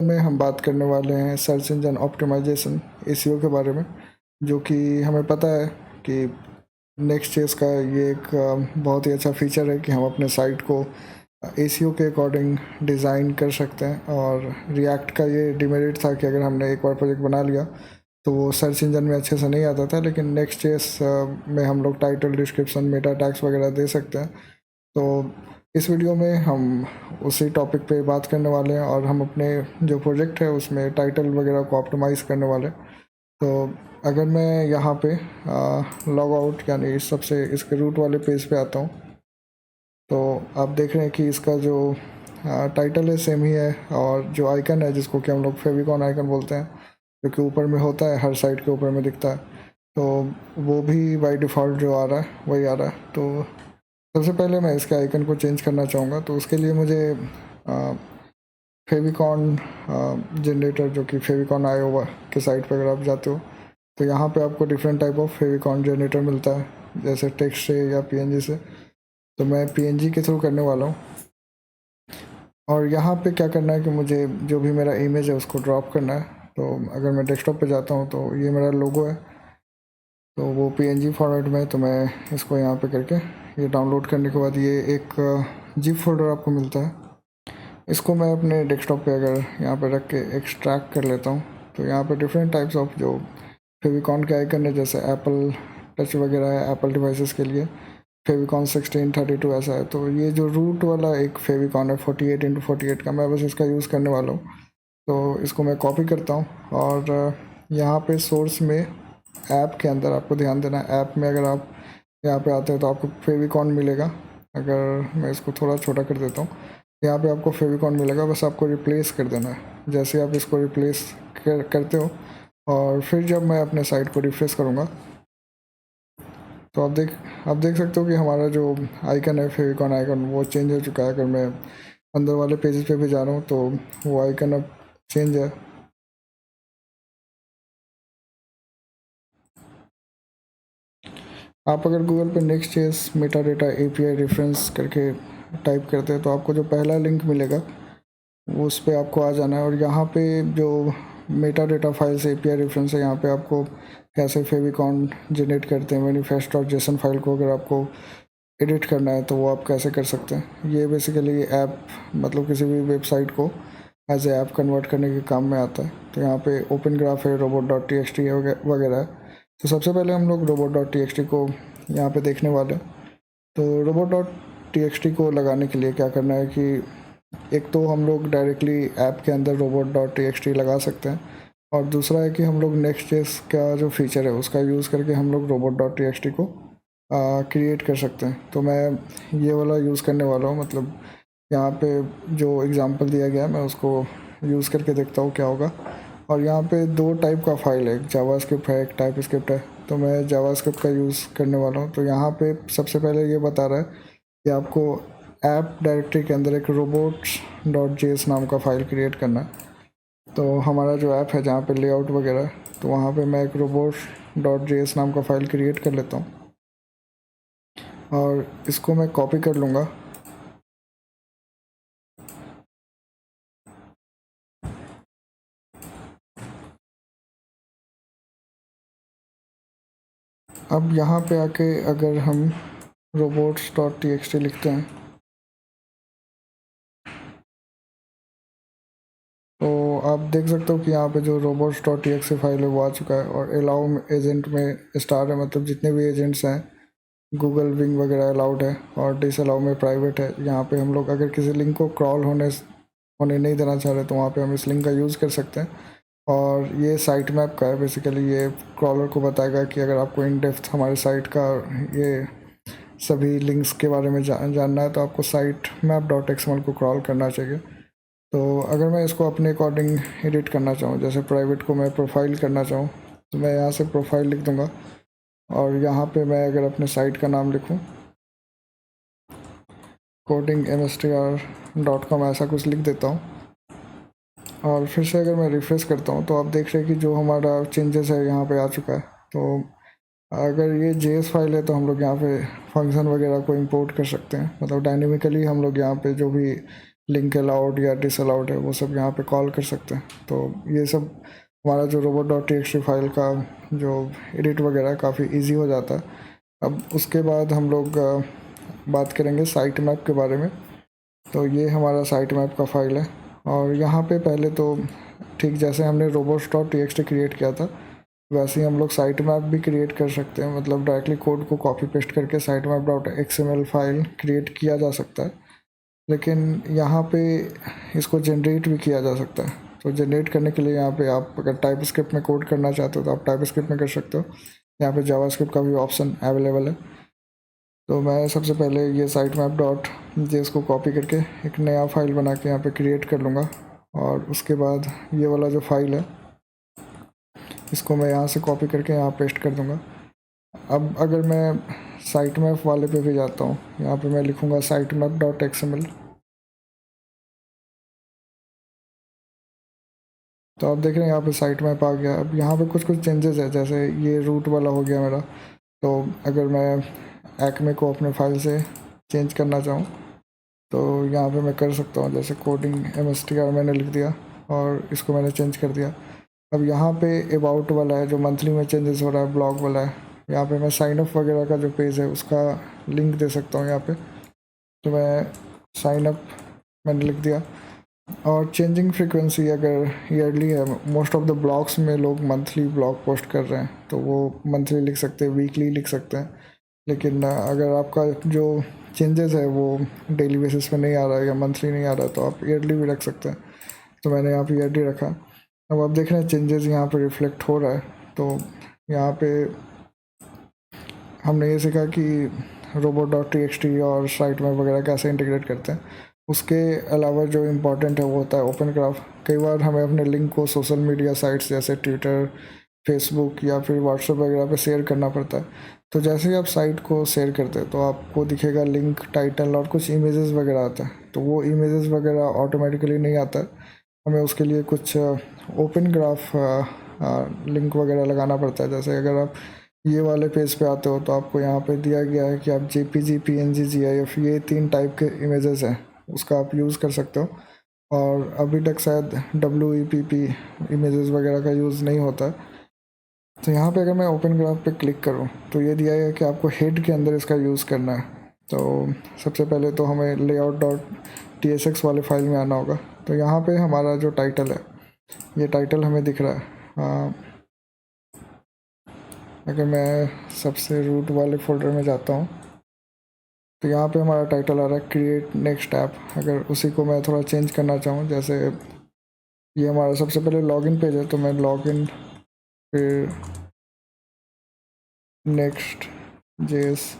में हम बात करने वाले हैं सर्च इंजन ऑप्टिमाइजेशन एसईओ के बारे में, जो कि हमें पता है कि नेक्स्ट जेएस का ये एक बहुत ही अच्छा फीचर है कि हम अपने साइट को एसईओ के अकॉर्डिंग डिज़ाइन कर सकते हैं। और रिएक्ट का ये डिमेरिट था कि अगर हमने एक बार प्रोजेक्ट बना लिया तो वो सर्च इंजन में अच्छे से नहीं आता था, लेकिन नेक्स्ट जेएस में हम लोग टाइटल, डिस्क्रिप्शन, मेटा टैग्स वगैरह दे सकते हैं। तो इस वीडियो में हम उसी टॉपिक पे बात करने वाले हैं और हम अपने जो प्रोजेक्ट है उसमें टाइटल वगैरह को ऑप्टिमाइज़ करने वाले हैं। तो अगर मैं यहाँ पे लॉग आउट यानी सबसे इसके रूट वाले पेज पे आता हूँ, तो आप देख रहे हैं कि इसका जो टाइटल है सेम ही है, और जो आइकन है जिसको कि हम लोग फेविकॉन आइकन बोलते हैं, जो कि ऊपर में होता है, हर साइट के ऊपर में दिखता है, तो वो भी बाय डिफ़ॉल्ट जो आ रहा है वही आ रहा है। तो सबसे पहले मैं इसके आइकन को चेंज करना चाहूँगा, तो उसके लिए मुझे फेविकॉन जनरेटर, जो कि फेविकॉन आयोवा के साइट पर अगर आप जाते हो तो यहाँ पे आपको different type of favicon generator मिलता है, जैसे टेक्स्ट से या पीएनजी से। तो मैं पीएनजी के थ्रू करने वाला हूँ। और यहाँ पे क्या करना है कि मुझे जो भी मेरा इमेज है उसको ड्रॉप करना है। तो अगर मैं डेस्कटॉप पे जाता हूँ तो ये मेरा लोगो है, तो वो पीएनजी फॉर्मेट में है, तो मैं इसको यहाँ पे करके ये डाउनलोड करने के बाद ये एक जिप फोल्डर आपको मिलता है। इसको मैं अपने डेस्कटॉप पे अगर यहाँ पे रख के एक्सट्रैक्ट कर लेता हूँ, तो यहाँ पे डिफरेंट टाइप्स ऑफ जो फेविकॉन के आइकन है, जैसे एप्पल टच वगैरह है एप्पल डिवाइसेस के लिए, फेविकॉन 1632 ऐसा है। तो ये जो रूट वाला एक फेविकॉन है 48x48 का, मैं बस इसका यूज़ करने वाला हूँ। तो इसको मैं कॉपी करता हूँ और यहाँ पे सोर्स में ऐप के अंदर आपको ध्यान देना है, ऐप में अगर आप यहाँ पे आते हैं तो आपको फेविकॉन मिलेगा। अगर मैं इसको थोड़ा छोटा कर देता हूँ, यहाँ पे आपको फेविकॉन मिलेगा, बस आपको रिप्लेस कर देना है। जैसे आप इसको रिप्लेस करते हो और फिर जब मैं अपने साइट को रिफ्रेश करूँगा, तो आप देख सकते हो कि हमारा जो आइकन है फेविकॉन आइकन वो चेंज हो चुका है। अगर मैं अंदर वाले पेजेस पे भी जा रहा हूँ तो वो आइकन अब चेंज है। आप अगर गूगल पे next JS Meta data API reference करके टाइप करते हैं तो आपको जो पहला लिंक मिलेगा वो उस पर आपको आ जाना है। और यहाँ पे जो Meta data files API reference है, यहाँ पे आपको कैसे फेविकॉन जनरेट करते हैं मैनिफेस्ट और जेसन फाइल को अगर आपको एडिट करना है तो वो आप कैसे कर सकते हैं। ये बेसिकली ऐप मतलब किसी भी वेबसाइट को एज ए ऐप कन्वर्ट करने के काम में आता है। तो यहाँ पे ओपन ग्राफ है, robot.txt है वगैरह है। तो सबसे पहले हम लोग robot.txt को यहाँ पे देखने वाले हैं। तो robot.txt को लगाने के लिए क्या करना है कि एक तो हम लोग डायरेक्टली ऐप के अंदर robot.txt लगा सकते हैं, और दूसरा है कि हम लोग नेक्स्ट.js का जो फीचर है उसका यूज़ करके हम लोग robot.txt को क्रिएट कर सकते हैं। तो मैं ये वाला यूज़ करने वाला हूँ, मतलब यहाँ पे जो एग्ज़ाम्पल दिया गया है मैं उसको यूज़ करके देखता हूँ क्या होगा। और यहाँ पे दो टाइप का फाइल है, एक जावास्क्रिप्ट है, एक टाइपस्क्रिप्ट है। तो मैं जावास्क्रिप्ट का यूज़ करने वाला हूँ। तो यहाँ पे सबसे पहले ये बता रहा है कि आपको ऐप डायरेक्टरी के अंदर एक robots.js नाम का फ़ाइल क्रिएट करना है। तो हमारा जो ऐप है जहाँ पे लेआउट वगैरह है, तो वहाँ पे मैं एक robots.js नाम का फ़ाइल क्रिएट कर लेता हूँ और इसको मैं कॉपी कर लूँगा। अब यहाँ पे आके अगर हम robots.txt लिखते हैं तो आप देख सकते हो कि यहाँ पे जो robots.txt फाइल है वो आ चुका है। और अलाउ एजेंट में स्टार है, मतलब जितने भी एजेंट्स हैं गूगल विंग वगैरह अलाउड है, और डिसअलाउ में प्राइवेट है। यहाँ पे हम लोग अगर किसी लिंक को क्रॉल होने नहीं देना चाह रहे तो वहाँ पे हम इस लिंक का यूज़ कर सकते हैं। और ये साइट मैप का है, बेसिकली ये क्रॉलर को बताएगा कि अगर आपको इन डेप्थ हमारे साइट का ये सभी लिंक्स के बारे में जानना है तो आपको साइट map.xml को क्रॉल करना चाहिए। तो अगर मैं इसको अपने अकॉर्डिंग एडिट करना चाहूँ, जैसे प्राइवेट को मैं प्रोफाइल करना चाहूँ, तो मैं यहाँ से प्रोफाइल लिख दूँगा। और यहाँ पे मैं अगर अपने साइट का नाम लिखूँ codingmstr.com ऐसा कुछ लिख देता हूँ, और फिर से अगर मैं रिफ्रेश करता हूँ तो आप देख रहे हैं कि जो हमारा चेंजेस है यहाँ पे आ चुका है। तो अगर ये जेएस फाइल है तो हम लोग यहाँ पे फंक्शन वगैरह को इंपोर्ट कर सकते हैं, मतलब डायनेमिकली हम लोग यहाँ पे जो भी लिंक अलाउड या डिसअलाउड है वो सब यहाँ पे कॉल कर सकते हैं। तो ये सब हमारा जो robot.txt फाइल का जो एडिट वगैरह काफ़ी इजी हो जाता है। अब उसके बाद हम लोग बात करेंगे साइट मैप के बारे में। तो ये हमारा साइट मैप का फाइल है और यहाँ पे पहले तो ठीक जैसे हमने robots.txt क्रिएट किया था वैसे ही हम लोग साइट मैप भी क्रिएट कर सकते हैं, मतलब डायरेक्टली कोड को कॉपी पेस्ट करके site map dot XML file create किया जा सकता है। लेकिन यहाँ पे इसको जनरेट भी किया जा सकता है। तो जनरेट करने के लिए यहाँ पे आप अगर टाइप स्क्रिप्ट में कोड करना चाहते हो तो आप टाइप स्क्रिप्ट में कर सकते हो। यहाँ पे जावास्क्रिप्ट का भी ऑप्शन अवेलेबल है। तो मैं सबसे पहले ये साइट मैप डॉट जेएस को कॉपी करके एक नया फाइल बना के यहाँ पे क्रिएट कर लूँगा और उसके बाद ये वाला जो फाइल है इसको मैं यहाँ से कॉपी करके यहाँ पेस्ट कर दूँगा। अब अगर मैं साइट मैप वाले पे भी जाता हूँ, यहाँ पे मैं लिखूँगा साइट मैप डॉट XML। तो आप देख रहे हैं यहाँ पे साइट मैप आ गया। अब यहाँ पे कुछ चेंजेस है, जैसे ये रूट वाला हो गया मेरा। तो अगर मैं एक्मे को अपने फाइल से चेंज करना चाहूँ तो यहाँ पे मैं कर सकता हूँ, जैसे कोडिंग MSTR मैंने लिख दिया और इसको मैंने चेंज कर दिया। अब यहाँ पे अबाउट वाला है जो मंथली में चेंजेस हो रहा है, ब्लॉग वाला है। यहाँ पे मैं साइन अप वगैरह का जो पेज है उसका लिंक दे सकता हूँ यहाँ पे। तो मैं साइन अप मैंने लिख दिया। और चेंजिंग फ्रीक्वेंसी अगर ईयरली है, मोस्ट ऑफ द ब्लॉग्स में लोग मंथली ब्लॉग पोस्ट कर रहे हैं तो वो मंथली लिख सकते हैं, वीकली लिख सकते हैं। लेकिन अगर आपका जो चेंजेस है वो डेली बेसिस पे नहीं आ रहा है या मंथली नहीं आ रहा है तो आप ईयरली भी रख सकते हैं। तो मैंने यहाँ पे ईयरली रखा। अब आप देख रहे हैं चेंजेस यहाँ पे रिफ्लेक्ट हो रहा है। तो यहाँ पे हमने ये सीखा कि robot.txt और साइट मैप वगैरह कैसे इंटीग्रेट करते हैं। उसके अलावा जो इम्पोर्टेंट है वो होता है ओपन ग्राफ। कई बार हमें अपने लिंक को सोशल मीडिया साइट्स जैसे ट्विटर, फेसबुक या फिर व्हाट्सएप वगैरह पे शेयर करना पड़ता है। तो जैसे ही आप साइट को शेयर करते हैं तो आपको दिखेगा लिंक, टाइटल और कुछ इमेजेस वगैरह आता है। तो वो इमेजेस वगैरह ऑटोमेटिकली नहीं आता है, हमें उसके लिए कुछ ओपन ग्राफ लिंक वगैरह लगाना पड़ता है। जैसे अगर आप ये वाले पेज पे आते हो तो आपको यहाँ पे दिया गया है कि आप JPG, PNG, GIF ये 3 टाइप के इमेजेस हैं, उसका आप यूज़ कर सकते हो। और अभी तक शायद WEPP इमेजेस वगैरह का यूज़ नहीं होता है। तो यहाँ पे अगर मैं ओपन ग्राफ पे क्लिक करूँ तो ये दिया है कि आपको हेड के अंदर इसका यूज़ करना है। तो सबसे पहले तो हमें layout.tsx वाले फाइल में आना होगा। तो यहाँ पे हमारा जो टाइटल है, ये टाइटल हमें दिख रहा है। अगर मैं सबसे रूट वाले फोल्डर में जाता हूँ तो यहाँ पे हमारा टाइटल आ रहा है क्रिएट नेक्स्ट ऐप। अगर उसी को मैं थोड़ा चेंज करना चाहूँ, जैसे ये हमारा सबसे पहले लॉगिन पेज है तो मैं लॉगिन, फिर नेक्स्ट जेएस,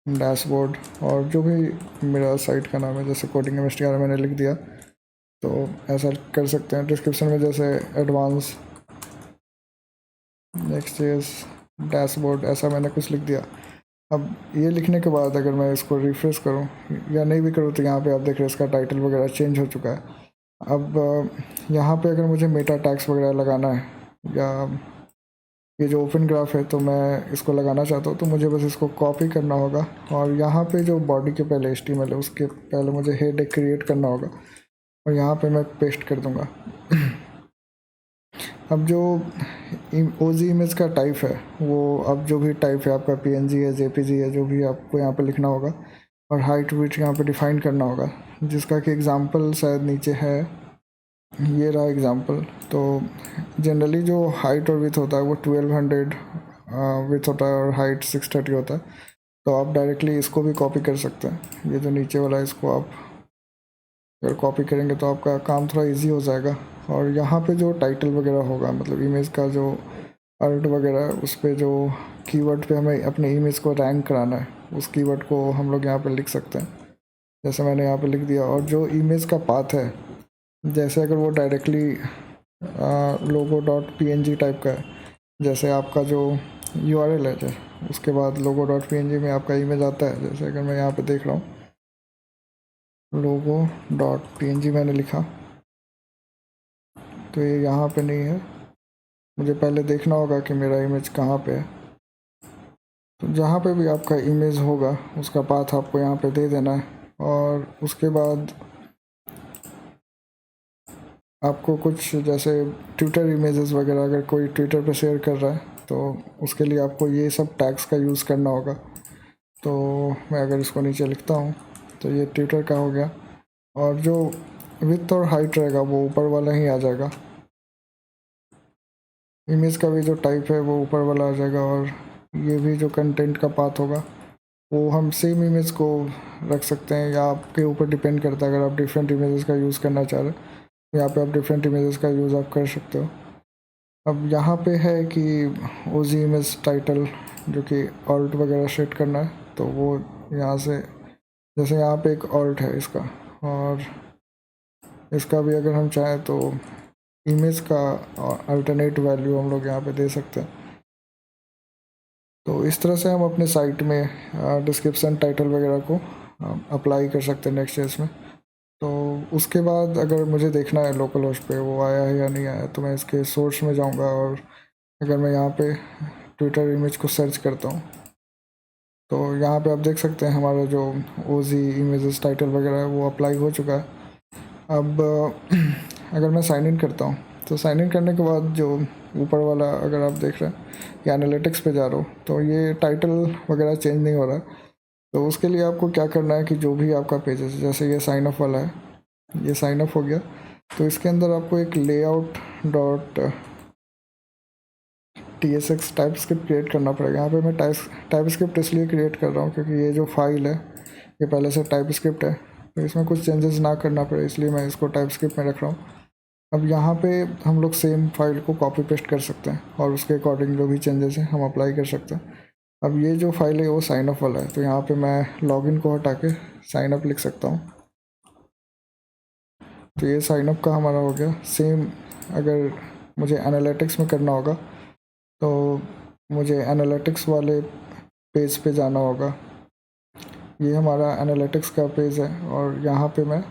डैशबोर्ड और जो भी मेरा साइट का नाम है, जैसे कोडिंग MSTR मैंने लिख दिया। तो ऐसा कर सकते हैं। डिस्क्रिप्शन में जैसे एडवांस, नेक्स्ट जेएस, डैशबोर्ड ऐसा मैंने कुछ लिख दिया। अब ये लिखने के बाद अगर मैं इसको रिफ्रेश करूँ या नहीं भी करूँ तो यहाँ पे आप देख रहे हैं इसका टाइटल वगैरह चेंज हो चुका है। अब यहाँ पे अगर मुझे मेटा टैग्स वगैरह लगाना है या ये जो ओपन ग्राफ है तो मैं इसको लगाना चाहता हूँ, तो मुझे बस इसको कॉपी करना होगा और यहाँ पे जो बॉडी के पहले HTML है उसके पहले मुझे हेड क्रिएट करना होगा और यहाँ पे मैं पेस्ट कर दूँगा। अब जो OG इमेज का टाइप है वो, अब जो भी टाइप है आपका PNG है, JPG है, जो भी आपको यहाँ पे लिखना होगा और हाइट विड्थ यहाँ पे डिफाइन करना होगा, जिसका कि एग्जांपल शायद नीचे है, ये रहा एग्जांपल। तो जनरली जो हाइट और विड्थ होता है वो 1200 विड्थ होता है और हाइट 630 होता है। तो आप डायरेक्टली इसको भी कॉपी कर सकते हैं। ये जो नीचे वाला है इसको आप अगर कॉपी करेंगे तो आपका काम थोड़ा इजी हो जाएगा। और यहाँ पे जो टाइटल वगैरह होगा, मतलब इमेज का जो अर्ट वगैरह, उस पर जो कीवर्ड पे हमें अपने इमेज को रैंक कराना है उस कीवर्ड को हम लोग यहाँ पे लिख सकते हैं। जैसे मैंने यहाँ पे लिख दिया। और जो इमेज का पाथ है, जैसे अगर वो डायरेक्टली logo.png टाइप का है, जैसे आपका जो URL है उसके बाद logo.png में आपका इमेज आता है। जैसे अगर मैं यहाँ पे देख रहा हूँ logo.png मैंने लिखा तो ये यहाँ पे नहीं है, मुझे पहले देखना होगा कि मेरा इमेज कहाँ पे है। तो जहाँ पे भी आपका इमेज होगा उसका पाथ आपको यहाँ पे दे देना है। और उसके बाद आपको कुछ जैसे ट्विटर इमेजेस वगैरह अगर कोई ट्विटर पे शेयर कर रहा है तो उसके लिए आपको ये सब टैग्स का यूज़ करना होगा। तो मैं अगर इसको नीचे लिखता हूँ तो ये ट्विटर का हो गया, और जो विड्थ और हाइट रहेगा वो ऊपर वाला ही आ जाएगा। इमेज का भी जो टाइप है वो ऊपर वाला आ जाएगा, और ये भी जो कंटेंट का पाथ होगा वो हम सेम इमेज को रख सकते हैं, या आपके ऊपर डिपेंड करता है। अगर आप डिफरेंट इमेजेस का यूज़ करना चाह रहे हैं तो यहाँ पे आप डिफरेंट इमेजेस का यूज़ आप कर सकते हो। अब यहाँ पे है कि ओजी इमेज टाइटल जो कि ऑल्ट वगैरह सेट करना है, तो वो यहाँ से जैसे यहाँ पे एक ऑल्ट है इसका, और इसका भी अगर हम चाहें तो इमेज का अल्टरनेट वैल्यू हम लोग यहाँ पे दे सकते हैं। तो इस तरह से हम अपने साइट में डिस्क्रिप्शन टाइटल वगैरह को अप्लाई कर सकते हैं नेक्स्ट.js में। तो उसके बाद अगर मुझे देखना है लोकल होस्ट पे वो आया है या नहीं आया, तो मैं इसके सोर्स में जाऊंगा, और अगर मैं यहाँ पे ट्विटर इमेज को सर्च करता हूँ तो यहाँ पे आप देख सकते हैं हमारा जो ओजी इमेजेस टाइटल वगैरह है वो अप्लाई हो चुका है। अब अगर मैं साइन इन करता हूँ तो साइन इन करने के बाद जो ऊपर वाला अगर आप देख रहे हैं या एनालिटिक्स पे जा रहे हो तो ये टाइटल वगैरह चेंज नहीं हो रहा है। तो उसके लिए आपको क्या करना है कि जो भी आपका पेज है, जैसे ये साइन अप वाला है, ये साइन अप हो गया, तो इसके अंदर आपको एक layout dot TSX type script create करना पड़ेगा। यहाँ पे मैं टाइप स्क्रिप्ट इसलिए क्रिएट कर रहा हूँ क्योंकि ये जो फाइल है ये पहले से टाइप स्क्रिप्ट है, तो इसमें कुछ चेंजेस ना करना पड़े, इसलिए मैं इसको टाइप स्क्रिप्ट में रख रहा हूँ। अब यहाँ पे हम लोग सेम फाइल को कॉपी पेस्ट कर सकते हैं और उसके अकॉर्डिंग जो भी चेंजेस हैं हम अप्लाई कर सकते हैं। अब ये जो फाइल है वो साइन अप वाला है, तो यहाँ पे मैं लॉगिन को हटा के साइन अप लिख सकता हूँ। तो ये साइन अप का हमारा हो गया। सेम अगर मुझे एनालिटिक्स में करना होगा तो मुझे एनालिटिक्स वाले पेज पे जाना होगा। ये हमारा एनालिटिक्स का पेज है, और यहाँ पे मैं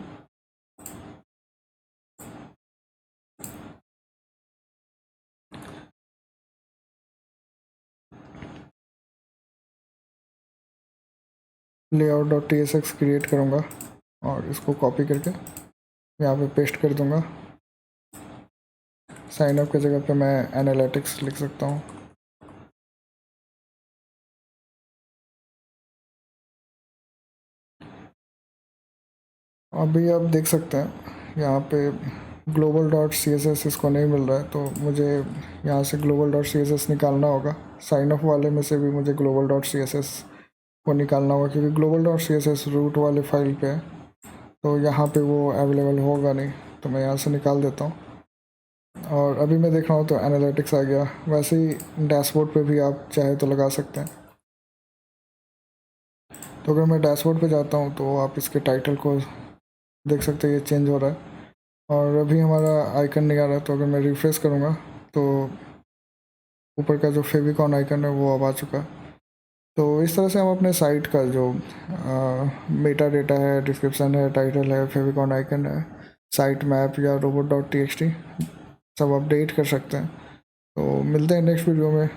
layout.tsx क्रिएट करूँगा और इसको कॉपी करके यहाँ पे पेस्ट कर दूँगा। साइन अप की जगह पे मैं एनालिटिक्स लिख सकता हूँ। अभी आप देख सकते हैं यहाँ पे global.css इसको नहीं मिल रहा है, तो मुझे यहाँ से global.css निकालना होगा। साइन अप वाले में से भी मुझे global.css को निकालना होगा क्योंकि global.css रूट वाले फाइल पे है, तो यहाँ पे वो अवेलेबल होगा नहीं, तो मैं यहाँ से निकाल देता हूँ। और अभी मैं देख रहा हूँ तो एनालिटिक्स आ गया। वैसे ही डैशबोर्ड पे भी आप चाहे तो लगा सकते हैं। तो अगर मैं डैशबोर्ड पे जाता हूँ तो आप इसके टाइटल को देख सकते हैं, ये चेंज हो रहा है, और अभी हमारा आइकन नहीं आ रहा है। तो अगर मैं रिफ्रेश करूँगा तो ऊपर का जो फेविकॉन आइकन है वो अब आ चुका है। तो इस तरह से हम अपने साइट का जो मेटा डेटा है, डिस्क्रिप्शन है, टाइटल है, फेविकॉन आइकन है, साइट मैप या robot.txt सब अपडेट कर सकते हैं। तो मिलते हैं नेक्स्ट वीडियो में।